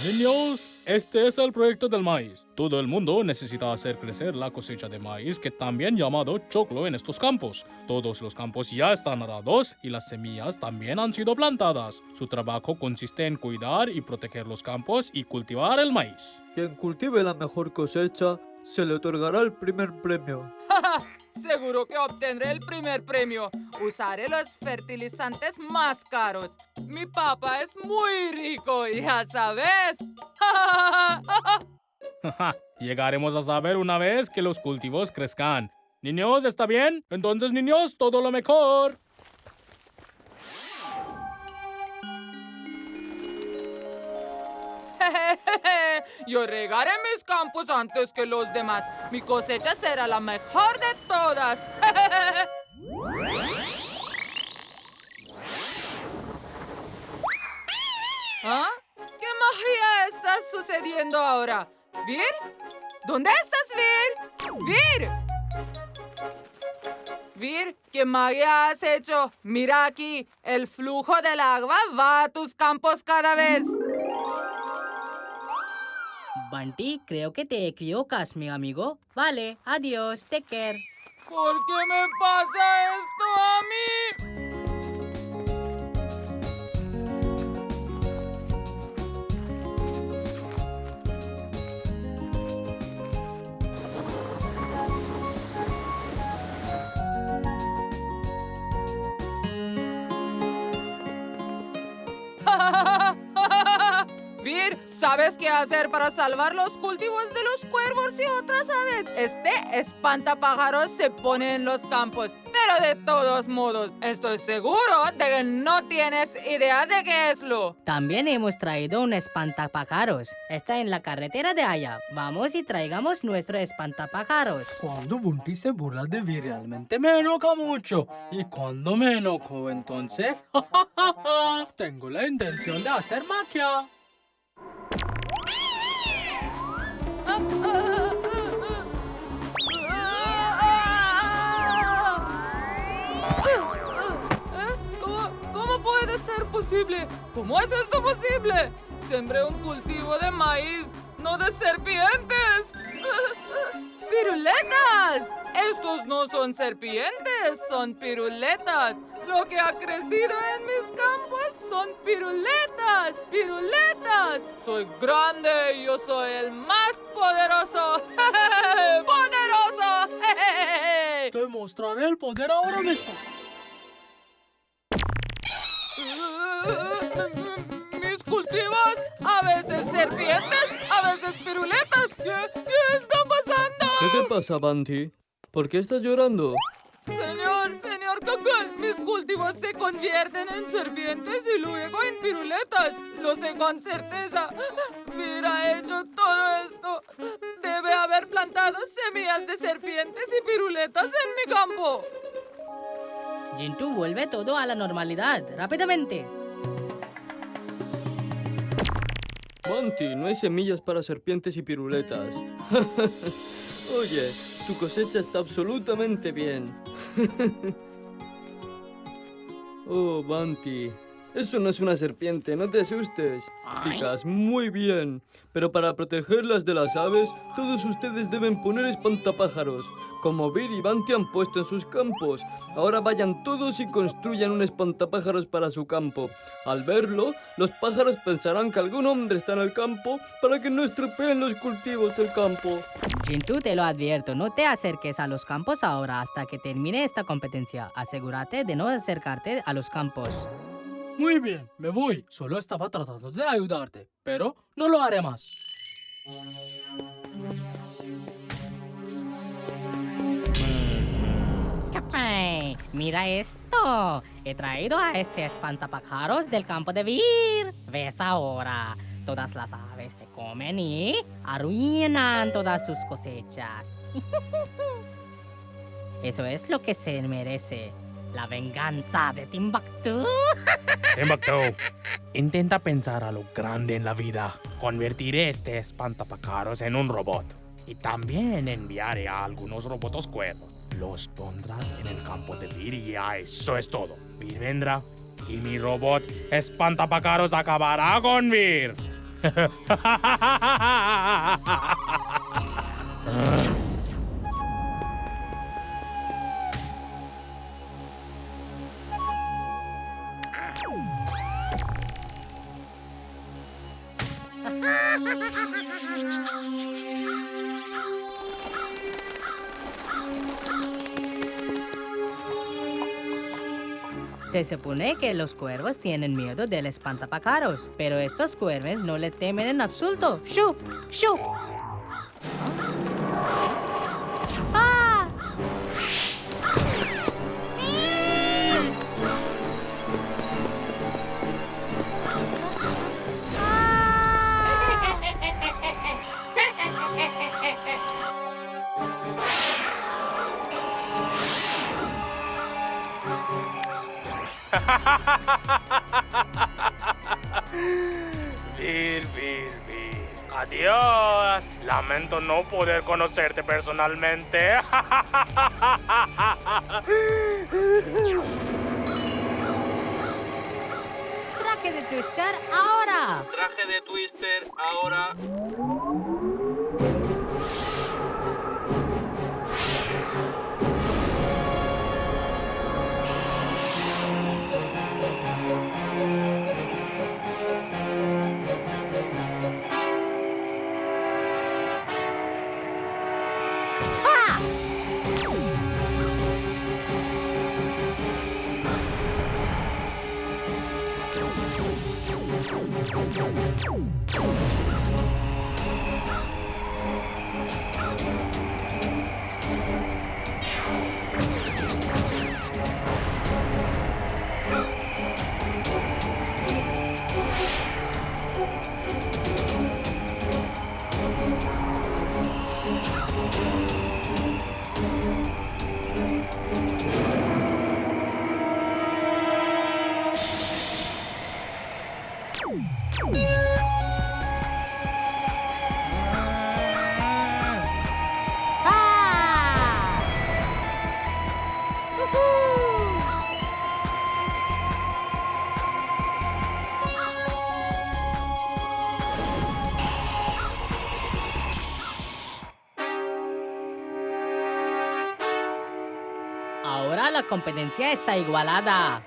Niños, este es el proyecto del maíz. Todo el mundo necesita hacer crecer la cosecha de maíz, que también llamado choclo, en estos campos. Todos los campos ya están arados y las semillas también han sido plantadas. Su trabajo consiste en cuidar y proteger los campos y cultivar el maíz. Quien cultive la mejor cosecha se le otorgará el primer premio. Seguro que obtendré el primer premio. Usaré los fertilizantes más caros. Mi papá es muy rico, ya sabes. Llegaremos a saber una vez que los cultivos crezcan. Niños, ¿está bien? Entonces, niños, todo lo mejor. Yo regaré mis campos antes que los demás. Mi cosecha será la mejor de todas. ¿Ah? ¿Qué magia está sucediendo ahora? ¿Vir? ¿Dónde estás, Vir? ¡Vir! Vir, ¿qué magia has hecho? Mira aquí, el flujo del agua va a tus campos cada vez. Bunty, creo que te equivocas, mi amigo. Vale, adiós, take care. ¿Por qué me pasa esto a mí? Vir, ¿sabes qué hacer para salvar los cultivos de los cuervos y otras aves? Este espantapájaros se pone en los campos. Pero de todos modos, estoy seguro de que no tienes idea de qué es lo. También hemos traído un espantapájaros. Está en la carretera de allá. Vamos y traigamos nuestro espantapájaros. Cuando Bunty se burla de mí realmente me enoja mucho. Y cuando me enojo, entonces, tengo la intención de hacer magia. ¿Cómo puede ser posible? ¿Cómo es esto posible? Sembré un cultivo de maíz, no de serpientes. ¡Piruletas! Estos no son serpientes, son piruletas. Lo que ha crecido en mis campos son piruletas, piruletas. Soy grande y yo soy el más poderoso. ¡Poderoso! Te mostraré el poder ahora mismo. Mis cultivos, a veces serpientes, a veces piruletas. ¿Qué está pasando? ¿Qué te pasa, Bunty? ¿Por qué estás llorando? Señor Cacán, mis cultivos se convierten en serpientes y luego en piruletas. Lo sé con certeza. Hubiera hecho todo esto. Debe haber plantado semillas de serpientes y piruletas en mi campo. Jintu, vuelve todo a la normalidad, rápidamente. Bunty, no hay semillas para serpientes y piruletas. Oye, tu cosecha está absolutamente bien. Oh, Bunty, eso no es una serpiente, no te asustes. Picas muy bien, pero para protegerlas de las aves, todos ustedes deben poner espantapájaros, como Vir y Bunty han puesto en sus campos. Ahora vayan todos y construyan un espantapájaros para su campo. Al verlo, los pájaros pensarán que algún hombre está en el campo para que no estropeen los cultivos del campo. Jintu, te lo advierto, no te acerques a los campos ahora hasta que termine esta competencia. Asegúrate de no acercarte a los campos. Muy bien, me voy. Solo estaba tratando de ayudarte, pero no lo haré más. ¡Café! ¡Mira esto! He traído a este espantapájaros del campo de Vir. ¿Ves ahora? Todas las aves se comen y arruinan todas sus cosechas. Eso es lo que se merece. La venganza de Timbuktu. Timbuktu, intenta pensar a lo grande en la vida. Convertiré este espantapájaros en un robot. Y también enviaré a algunos robots cuervos. Los pondrás en el campo de Vir y ya eso es todo. Vir vendrá y mi robot espantapájaros acabará con Vir. Se supone que los cuervos tienen miedo del espantapájaros, pero estos cuervos no le temen en absoluto. ¡Shu! ¡Shu! ¡Ah! Vir. Adiós. Lamento no poder conocerte personalmente. ¡Traje de Twister ahora! Traje de Twister ahora. Ahora la competencia está igualada.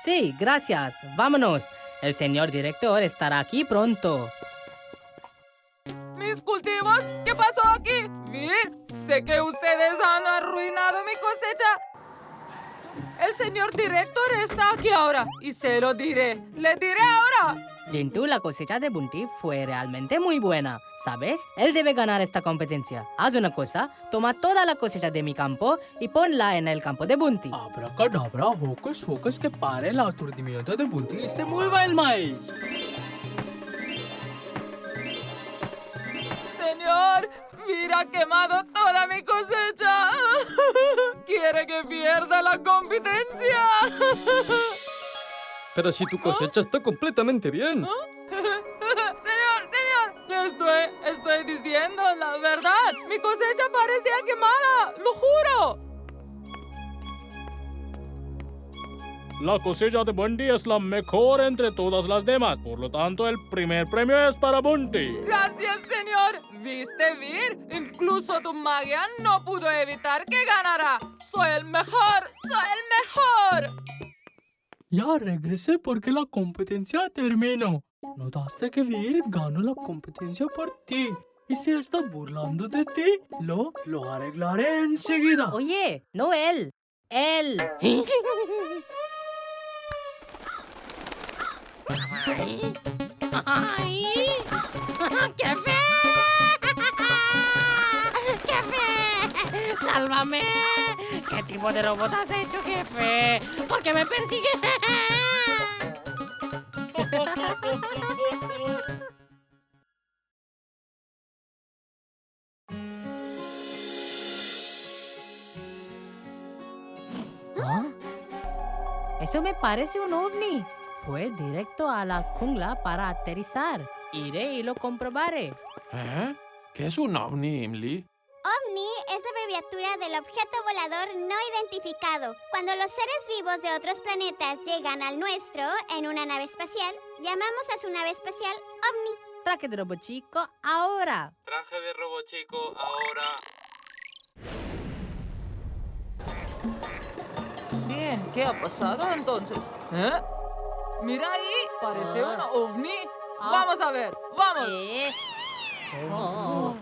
Sí, gracias. Vámonos. El señor director estará aquí pronto. ¿Mis cultivos? ¿Qué pasó aquí? Vir, sé que ustedes han arruinado mi cosecha. El señor director está aquí ahora y se lo diré. ¡Le diré ahora! Jintu, la cosecha de Bunty fue realmente muy buena. ¿Sabes? Él debe ganar esta competencia. Haz una cosa, toma toda la cosecha de mi campo y ponla en el campo de Bunty. Abracadabra, hocus pocus, que pare el aturdimiento de Bunty y se mueva el maíz. Señor, Vir ha quemado toda mi cosecha. Quiere que pierda la competencia. Pero si tu cosecha está completamente bien. Señor, le estoy diciendo la verdad. Mi cosecha parecía quemada, lo juro. La cosecha de Bunty es la mejor entre todas las demás. Por lo tanto, el primer premio es para Bunty. Gracias, señor. ¿Viste, Vir? Incluso tu magia no pudo evitar que ganara. ¡Soy el mejor! ¡Soy el mejor! Ya regresé porque la competencia terminó. Notaste que Vir ganó la competencia por ti. Y si está burlando de ti, lo arreglaré enseguida. Oye, no él. Él. ¡Ay! ¡Qué fe! ¡Qué fe! ¡Sálvame! ¿Qué tipo de robot has hecho, jefe? ¿Por qué me persigue? ¿Ah? Eso me parece un ovni. Fue directo a la jungla para aterrizar. Iré y lo comprobaré. ¿Eh? ¿Qué es un ovni, Imli? OVNI es la abreviatura del objeto volador no identificado. Cuando los seres vivos de otros planetas llegan al nuestro en una nave espacial, llamamos a su nave espacial OVNI. Traje de robot chico ahora. Traje de Robo Chico ahora. Bien, ¿qué ha pasado entonces? ¿Eh? Mira ahí, parece un ovni. Vamos a ver, vamos. Oh.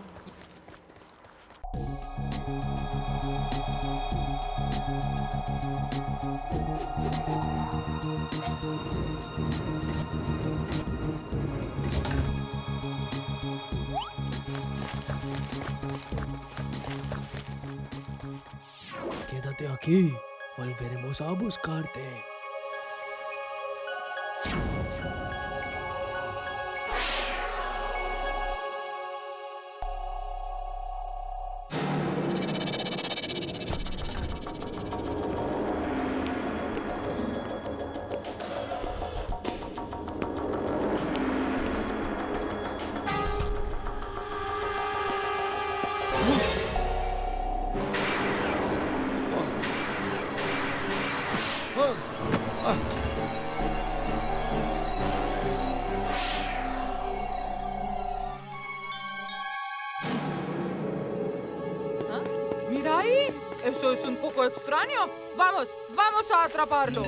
Quédate aquí. Volveremos a buscarte. ¿Ah? Mira ahí, eso es un poco extraño. Vamos, vamos a atraparlo.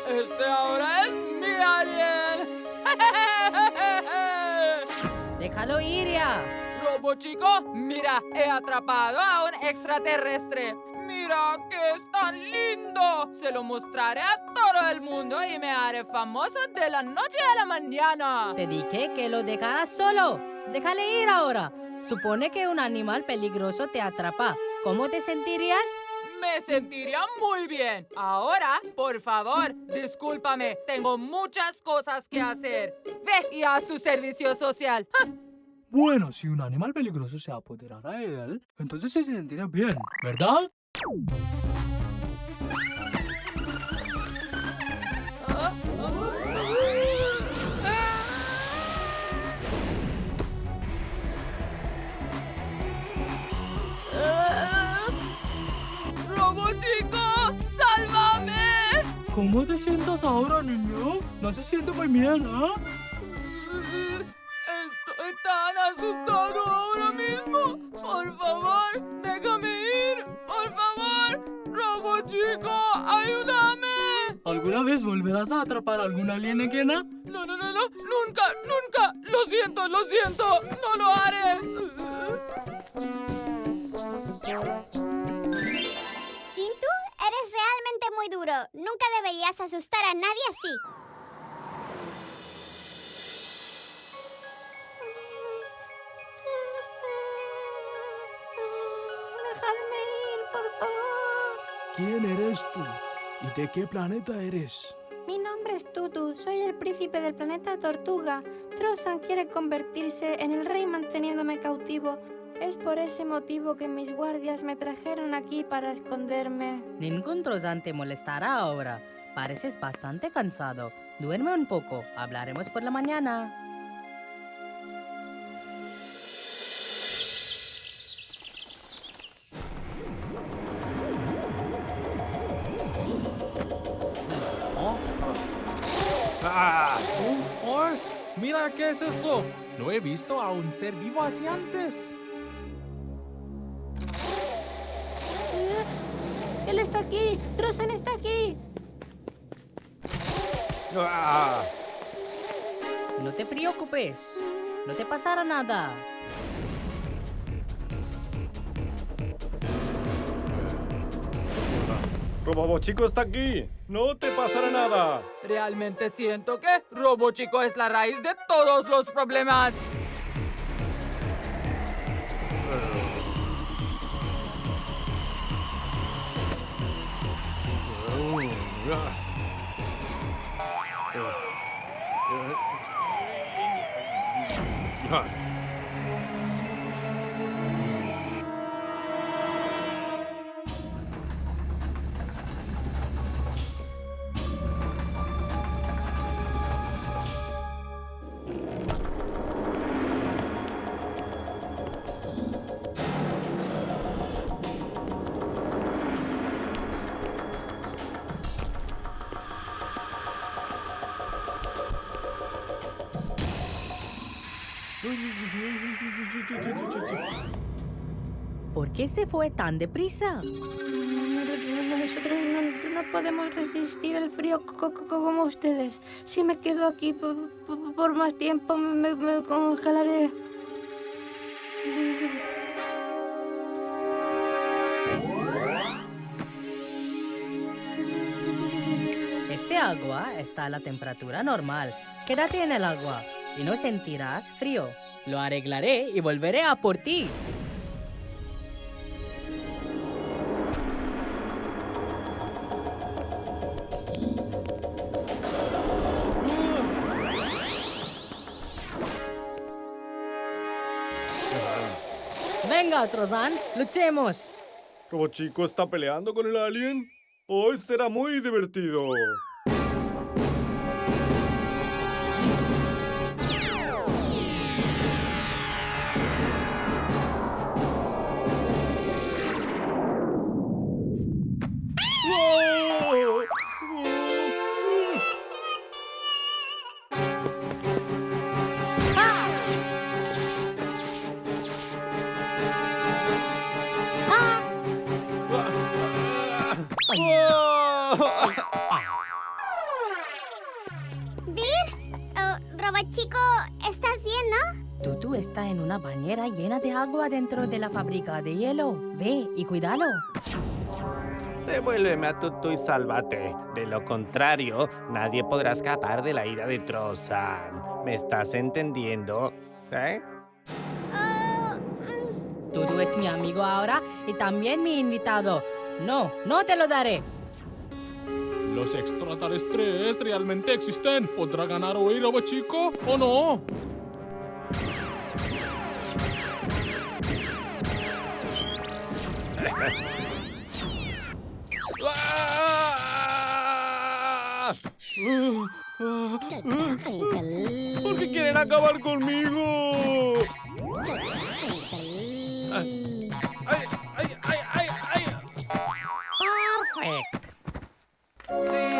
Este ahora es mi alien. Déjalo ir ya. Robo Chico, mira, he atrapado a un extraterrestre. Mira que es tan lindo. Se lo mostraré a todo el mundo y me haré famoso de la noche a la mañana. Te dije que lo dejaras solo. Déjale ir ahora. Supone que un animal peligroso te atrapa. ¿Cómo te sentirías? Me sentiría muy bien. Ahora, por favor, discúlpame. Tengo muchas cosas que hacer. Ve y haz tu servicio social. Bueno, si un animal peligroso se apoderara de él, entonces se sentiría bien, ¿verdad? ¡Robo Chico! ¡Sálvame! ¿Cómo te sientas ahora, niño? No se siente muy bien, ¿ah? Estoy tan asustado ahora mismo. Por favor, déjame ir. Por favor, Robo Chico, ayúdame. ¿Alguna vez volverás a atrapar a algún alienígena? No, nunca, nunca. Lo siento, no lo haré. Chintu, eres realmente muy duro. Nunca deberías asustar a nadie así. Déjame ir, por favor. ¿Quién eres tú? ¿Y de qué planeta eres? Mi nombre es Tutu, soy el príncipe del planeta Tortuga. Trozan quiere convertirse en el rey manteniéndome cautivo. Es por ese motivo que mis guardias me trajeron aquí para esconderme. Ningún Trozan te molestará ahora. Pareces bastante cansado. Duerme un poco. Hablaremos por la mañana. ¡Oh! ¡Mira qué es eso! No he visto a un ser vivo así antes. Él está aquí. Trosan está aquí. No te preocupes. No te pasará nada. Robochico está aquí. No te pasará nada. Realmente siento que Robo Chico es la raíz de todos los problemas. ¿Por qué se fue tan deprisa? Nosotros no podemos resistir el frío como ustedes. Si me quedo aquí por más tiempo, me congelaré. Este agua está a la temperatura normal. Quédate en el agua y no sentirás frío. Lo arreglaré y volveré a por ti. Venga, Trozan, luchemos. ¿Robochico está peleando con el alien? Hoy será muy divertido. Robochico, ¿estás bien, no? Tutu está en una bañera llena de agua dentro de la fábrica de hielo. Ve y cuídalo. Devuélveme a Tutu y sálvate. De lo contrario, nadie podrá escapar de la ira de Trozan. ¿Me estás entendiendo? ¿Eh? Tutu es mi amigo ahora y también mi invitado. No, no te lo daré. ¿Los extraterrestres realmente existen? ¿Podrá ganar hoy Robochico o no? ¿Por qué quieren acabar conmigo? Perfecto.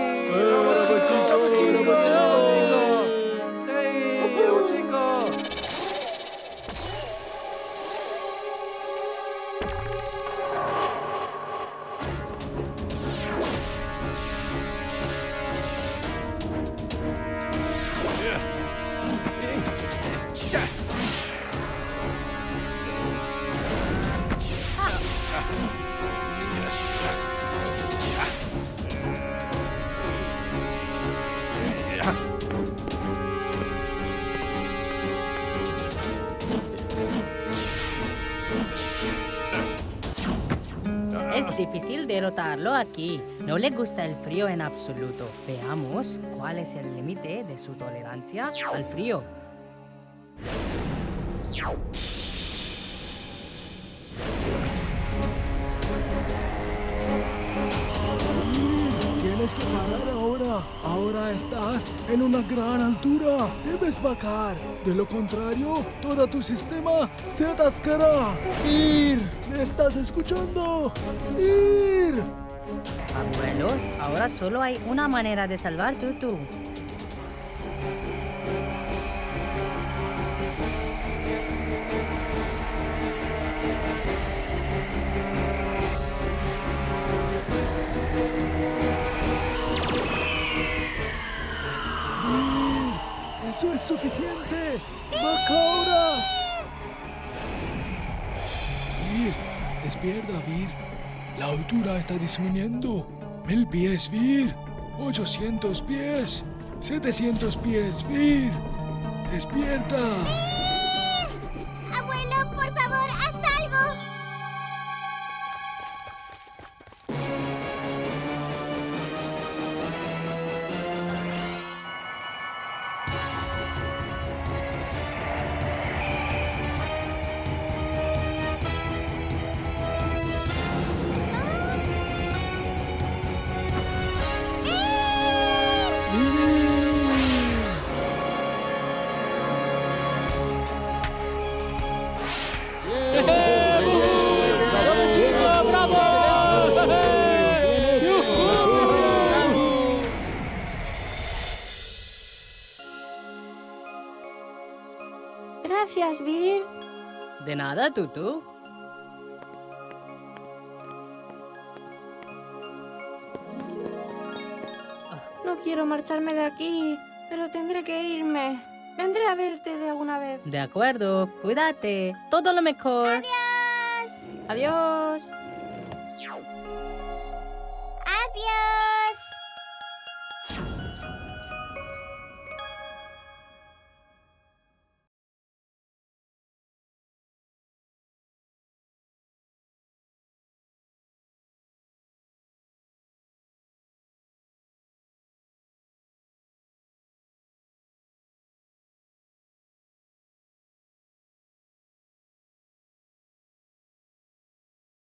Es difícil derrotarlo aquí. No le gusta el frío en absoluto. Veamos cuál es el límite de su tolerancia al frío. Tiene tenemos que parar ahora. Ahora estás en una gran altura. Debes bajar. De lo contrario, todo tu sistema se atascará. Ir, ¿me estás escuchando? Ir. Abuelos, ahora solo hay una manera de salvar Tutu. Eso es suficiente. ¡Baja ahora! Vir, despierta, Vir. La altura está disminuyendo. 1000 pies, Vir. 800 pies. 700 pies, Vir. Despierta. Abuelo, por favor, haz algo. Gracias, Vir. De nada, Tutu. No quiero marcharme de aquí, pero tendré que irme. Vendré a verte de alguna vez. De acuerdo, cuídate. Todo lo mejor. Adiós. Adiós.